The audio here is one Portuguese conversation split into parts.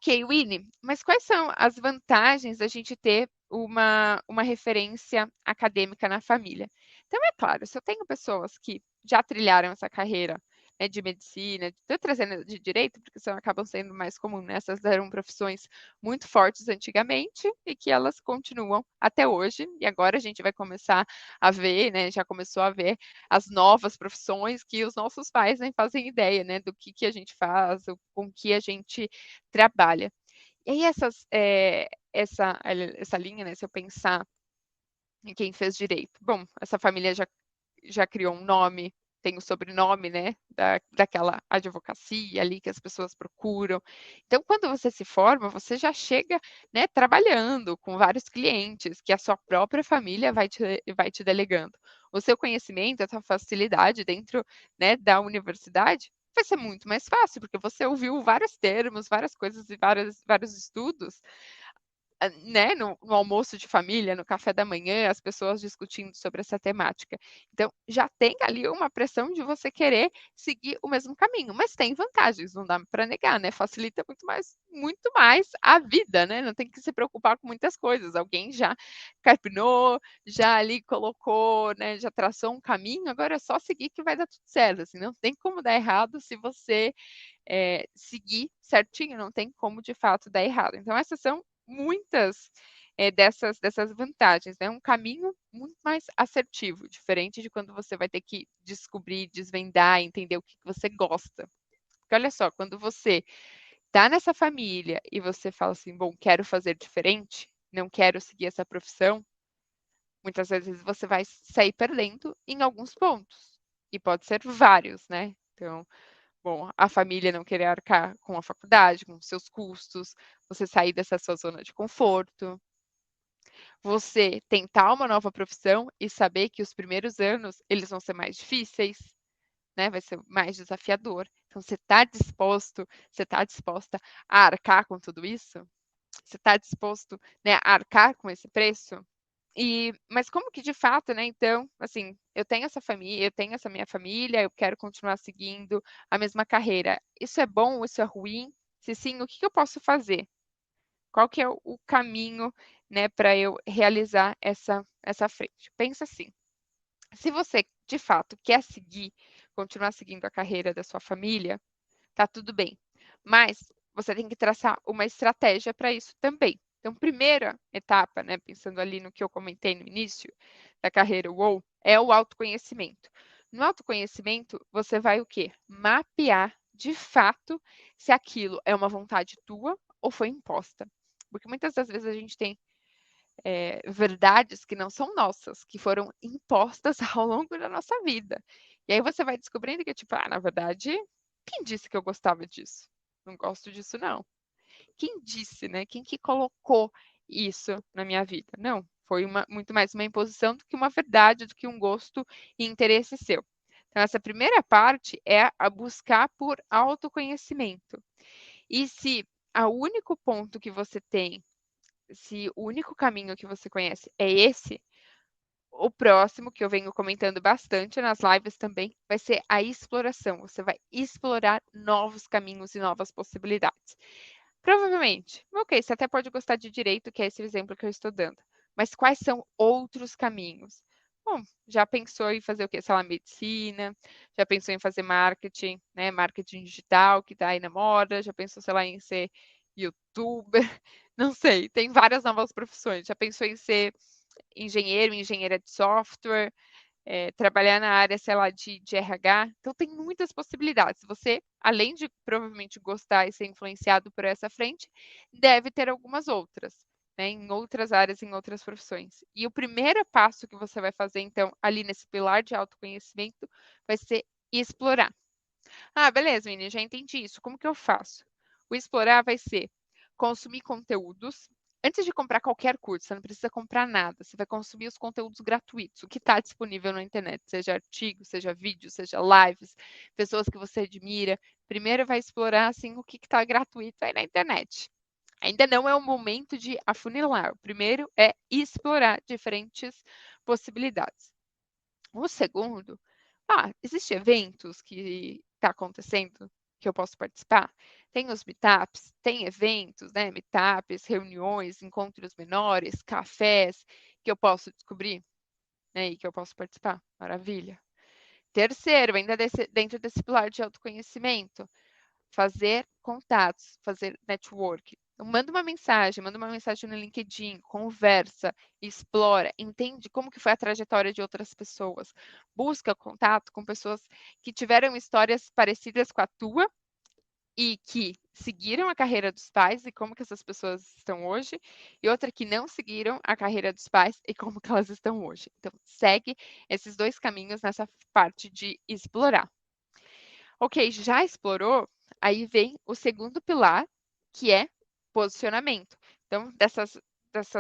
Ok, Winnie, mas quais são as vantagens da gente ter uma referência acadêmica na família? Então, é claro, se eu tenho pessoas que já trilharam essa carreira, né, de medicina, estou trazendo de direito, porque são, acabam sendo mais comuns, né? Essas eram profissões muito fortes antigamente e que elas continuam até hoje, e agora a gente vai começar a ver, né, já começou a ver as novas profissões que os nossos pais nem fazem ideia, né, do que a gente faz, com que a gente trabalha. E aí essa linha, né, se eu pensar em quem fez direito, bom, essa família já criou um nome, tem o sobrenome, né, daquela advocacia ali que as pessoas procuram. Então, quando você se forma, você já chega, né, trabalhando com vários clientes que a sua própria família vai te delegando. O seu conhecimento, a sua facilidade dentro, né, da universidade vai ser muito mais fácil, porque você ouviu vários termos, várias coisas e vários estudos né, no almoço de família, no café da manhã, as pessoas discutindo sobre essa temática. Então, já tem ali uma pressão de você querer seguir o mesmo caminho, mas tem vantagens, não dá para negar, né? Facilita muito mais a vida, né? Não tem que se preocupar com muitas coisas. Alguém já carpinou, já ali colocou, né, já traçou um caminho, agora é só seguir que vai dar tudo certo. Assim, não tem como dar errado se você seguir certinho, não tem como de fato dar errado. Então, essas são muitas dessas vantagens, né? Um caminho muito mais assertivo, diferente de quando você vai ter que descobrir, desvendar, entender o que você gosta. Porque olha só, quando você está nessa família e você fala assim, bom, quero fazer diferente, não quero seguir essa profissão, muitas vezes você vai sair perdendo em alguns pontos. E pode ser vários, né? Então, bom, a família não querer arcar com a faculdade, com os seus custos, você sair dessa sua zona de conforto, você tentar uma nova profissão e saber que os primeiros anos eles vão ser mais difíceis, né? Vai ser mais desafiador. Então, você está disposta a arcar com tudo isso? Você está disposto, né, a arcar com esse preço? Mas como que de fato, né? Então, assim, eu tenho essa família, eu tenho essa minha família, eu quero continuar seguindo a mesma carreira. Isso é bom? Isso é ruim? Se sim, o que que eu posso fazer? Qual que é o caminho, né, para eu realizar essa frente? Pensa assim, se você de fato quer continuar seguindo a carreira da sua família, tá tudo bem. Mas você tem que traçar uma estratégia para isso também. Então, primeira etapa, né, pensando ali no que eu comentei no início da carreira UOL, é o autoconhecimento. No autoconhecimento, você vai o quê? Mapear de fato se aquilo é uma vontade tua ou foi imposta. Porque muitas das vezes a gente tem verdades que não são nossas, que foram impostas ao longo da nossa vida. E aí você vai descobrindo que, tipo, na verdade, quem disse que eu gostava disso? Não gosto disso, não. Quem disse, né? Quem que colocou isso na minha vida? Não, foi muito mais uma imposição do que uma verdade, do que um gosto e interesse seu. Então, essa primeira parte é a buscar por autoconhecimento. E se o único ponto que você tem, se o único caminho que você conhece é esse, o próximo, que eu venho comentando bastante nas lives também, vai ser a exploração. Você vai explorar novos caminhos e novas possibilidades. Provavelmente, ok, você até pode gostar de direito, que é esse exemplo que eu estou dando. Mas quais são outros caminhos? Bom, já pensou em fazer o quê? Sei lá, medicina, já pensou em fazer marketing, né? Marketing digital, que está aí na moda, já pensou, sei lá, em ser youtuber, não sei, tem várias novas profissões. Já pensou em ser engenheiro, engenheira de software, trabalhar na área, sei lá, de RH. Então, tem muitas possibilidades. Você, além de provavelmente gostar e ser influenciado por essa frente, deve ter algumas outras, né, em outras áreas, em outras profissões. E o primeiro passo que você vai fazer, então, ali nesse pilar de autoconhecimento, vai ser explorar. Ah, beleza, Vini, já entendi isso. Como que eu faço? O explorar vai ser consumir conteúdos. Antes de comprar qualquer curso, você não precisa comprar nada. Você vai consumir os conteúdos gratuitos, o que está disponível na internet, seja artigo, seja vídeo, seja lives, pessoas que você admira. Primeiro vai explorar assim o que está gratuito aí na internet. Ainda não é o momento de afunilar. O primeiro é explorar diferentes possibilidades. O segundo, existem eventos que está acontecendo que eu posso participar? Tem os meetups, tem eventos, né? Meetups, reuniões, encontros menores, cafés, que eu posso descobrir, né? E que eu posso participar. Maravilha. Terceiro, ainda dentro desse pilar de autoconhecimento, fazer contatos, fazer network. Então, manda uma mensagem no LinkedIn, conversa, explora, entende como que foi a trajetória de outras pessoas. Busca contato com pessoas que tiveram histórias parecidas com a tua e que seguiram a carreira dos pais e como que essas pessoas estão hoje, e outra que não seguiram a carreira dos pais e como que elas estão hoje. Então, segue esses dois caminhos nessa parte de explorar. Ok, já explorou? Aí vem o segundo pilar, que é posicionamento. Então, dessas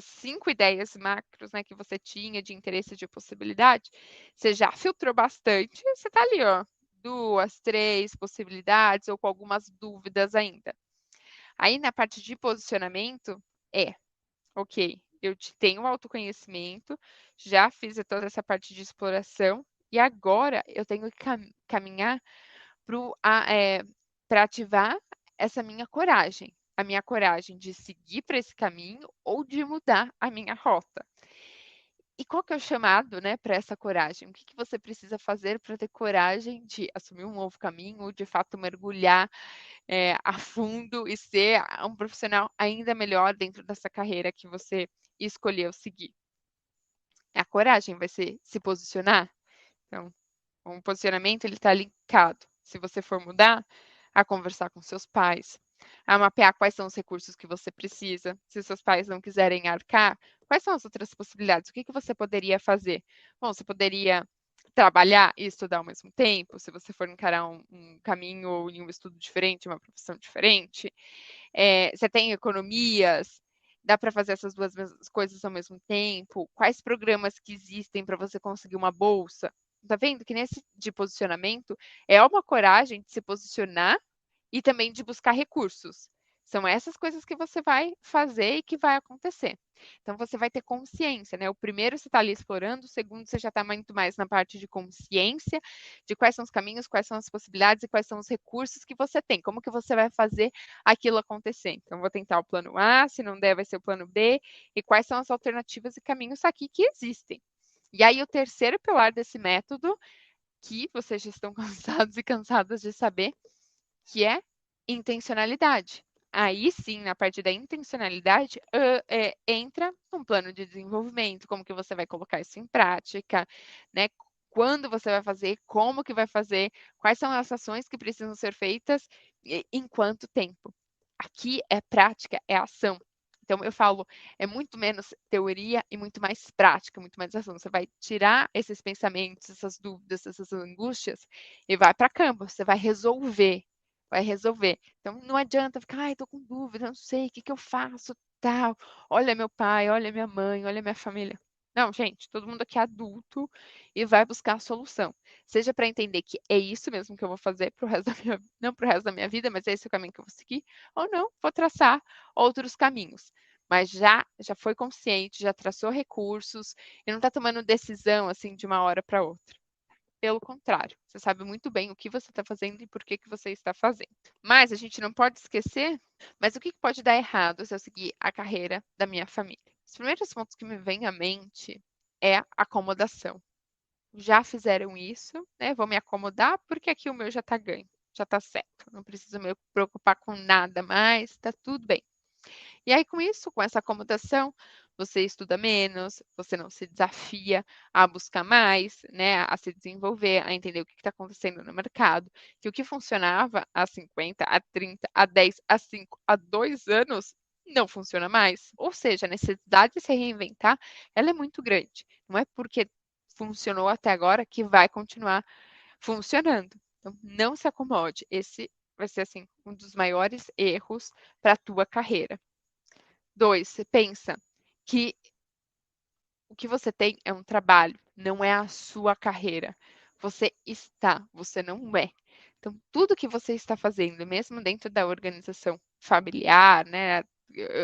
5 ideias macros, né, que você tinha de interesse de possibilidade, você já filtrou bastante, você está ali, ó, 2, 3 possibilidades ou com algumas dúvidas ainda. Aí na parte de posicionamento, ok, eu tenho autoconhecimento, já fiz toda essa parte de exploração e agora eu tenho que caminhar para ativar essa minha coragem, a minha coragem de seguir para esse caminho ou de mudar a minha rota. E qual que é o chamado, né, para essa coragem? O que que você precisa fazer para ter coragem de assumir um novo caminho ou de fato mergulhar a fundo e ser um profissional ainda melhor dentro dessa carreira que você escolheu seguir? A coragem vai ser se posicionar? Então, o posicionamento ele está linkado. Se você for mudar, a conversar com seus pais, a mapear quais são os recursos que você precisa. Se seus pais não quiserem arcar, quais são as outras possibilidades? O que que você poderia fazer? Bom, você poderia trabalhar e estudar ao mesmo tempo, se você for encarar um caminho e um estudo diferente, uma profissão diferente. Você tem economias, dá para fazer essas duas coisas ao mesmo tempo? Quais programas que existem para você conseguir uma bolsa? Tá vendo que nesse de posicionamento é uma coragem de se posicionar e também de buscar recursos. São essas coisas que você vai fazer e que vai acontecer. Então, você vai ter consciência, né? O primeiro você está ali explorando, o segundo você já está muito mais na parte de consciência, de quais são os caminhos, quais são as possibilidades e quais são os recursos que você tem, como que você vai fazer aquilo acontecer. Então, vou tentar o plano A, se não der, vai ser o plano B, e quais são as alternativas e caminhos aqui que existem. E aí, o terceiro pilar desse método, que vocês já estão cansados e cansadas de saber, que é intencionalidade. Aí sim, na parte da intencionalidade, entra um plano de desenvolvimento, como que você vai colocar isso em prática, né? Quando você vai fazer, como que vai fazer, quais são as ações que precisam ser feitas e em quanto tempo. Aqui é prática, é ação. Então, eu falo, é muito menos teoria e muito mais prática, muito mais ação. Você vai tirar esses pensamentos, essas dúvidas, essas angústias e vai para campo. Você vai resolver. Vai resolver. Então, não adianta ficar, ai, tô com dúvida, não sei, o que que eu faço, tal. Olha meu pai, olha minha mãe, olha minha família. Não, gente, todo mundo aqui é adulto e vai buscar a solução. Seja para entender que é isso mesmo que eu vou fazer pro resto da minha, não para o resto da minha vida, mas é esse o caminho que eu vou seguir, ou não, vou traçar outros caminhos. Mas já foi consciente, já traçou recursos e não está tomando decisão assim de uma hora para outra. Pelo contrário, você sabe muito bem o que você está fazendo e por que você está fazendo. Mas a gente não pode esquecer, mas o que pode dar errado se eu seguir a carreira da minha família? Os primeiros pontos que me vêm à mente é a acomodação. Já fizeram isso, né? Vou me acomodar porque aqui o meu já está ganho, já está certo. Não preciso me preocupar com nada mais, está tudo bem. E aí, com isso, com essa acomodação, você estuda menos, você não se desafia a buscar mais, né, a se desenvolver, a entender o que está acontecendo no mercado, que o que funcionava há 50, há 30, há 10, há 5, há 2 anos, não funciona mais. Ou seja, a necessidade de se reinventar, ela é muito grande. Não é porque funcionou até agora que vai continuar funcionando. Então, não se acomode. Esse vai ser, assim, um dos maiores erros para a tua carreira. 2, você pensa que o que você tem é um trabalho, não é a sua carreira. Você está, você não é. Então, tudo que você está fazendo, mesmo dentro da organização familiar, né,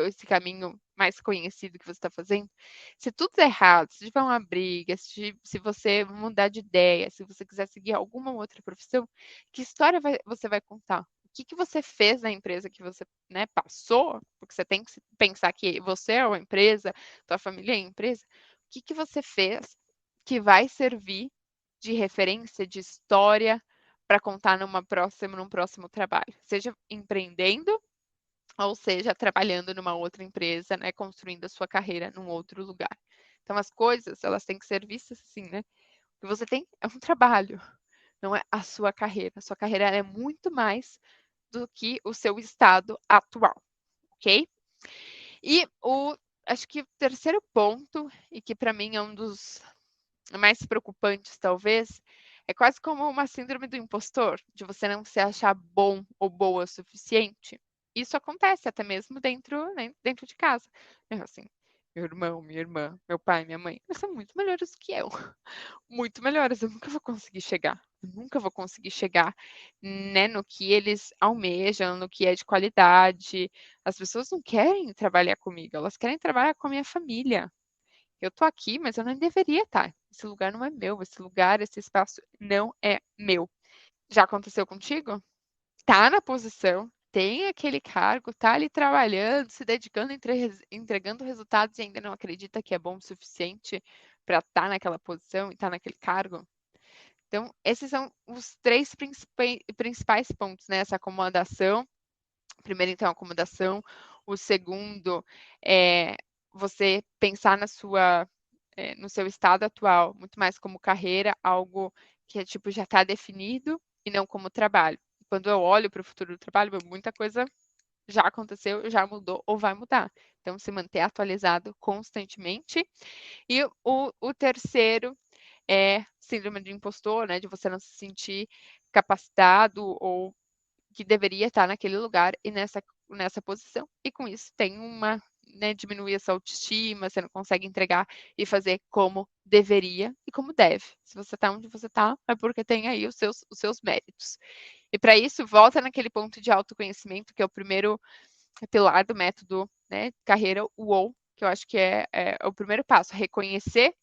esse caminho mais conhecido que você está fazendo, se tudo der errado, se tiver uma briga, se você mudar de ideia, se você quiser seguir alguma outra profissão, que história você vai contar? que você fez na empresa que você, né, passou, porque você tem que pensar que você é uma empresa, tua família é a empresa, o que você fez que vai servir de referência, de história para contar num próximo trabalho, seja empreendendo ou seja trabalhando numa outra empresa, né, construindo a sua carreira num outro lugar. Então as coisas, elas têm que ser vistas assim, né? O que você tem é um trabalho, não é a sua carreira. A sua carreira é muito mais do que o seu estado atual, ok? E acho que o terceiro ponto, e que para mim é um dos mais preocupantes, talvez, é quase como uma síndrome do impostor, de você não se achar bom ou boa o suficiente. Isso acontece até mesmo dentro, né, dentro de casa. Assim, meu irmão, minha irmã, meu pai, minha mãe, eles são muito melhores do que eu. Muito melhores, eu nunca vou conseguir chegar. Eu nunca vou conseguir chegar, né, no que eles almejam, no que é de qualidade. As pessoas não querem trabalhar comigo, elas querem trabalhar com a minha família. Eu tô aqui, mas eu não deveria estar. Esse lugar não é meu, esse lugar, esse espaço não é meu. Já aconteceu contigo? Tá na posição, tem aquele cargo, tá ali trabalhando, se dedicando, entregando resultados e ainda não acredita que é bom o suficiente para estar naquela posição e estar naquele cargo? Então, esses são os três principais pontos, né? Essa acomodação. Primeiro, então, a acomodação. O segundo é você pensar no seu estado atual, muito mais como carreira, algo que é tipo já está definido e não como trabalho. Quando eu olho para o futuro do trabalho, muita coisa já aconteceu, já mudou ou vai mudar. Então, se manter atualizado constantemente. E o terceiro é síndrome do impostor, né? De você não se sentir capacitado ou que deveria estar naquele lugar e nessa posição. E com isso tem né, diminui a sua autoestima, você não consegue entregar e fazer como deveria e como deve. Se você está onde você está, é porque tem aí os seus méritos. E para isso, volta naquele ponto de autoconhecimento, que é o primeiro pilar do método, né, carreira UOL, que eu acho que é o primeiro passo, reconhecer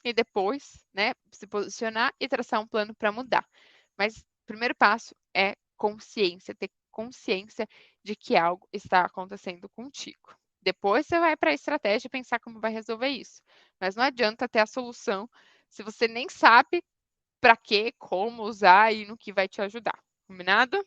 e depois, né, se posicionar e traçar um plano para mudar. Mas o primeiro passo é consciência, ter consciência de que algo está acontecendo contigo. Depois você vai para a estratégia e pensar como vai resolver isso. Mas não adianta ter a solução se você nem sabe para que, como usar e no que vai te ajudar. Combinado?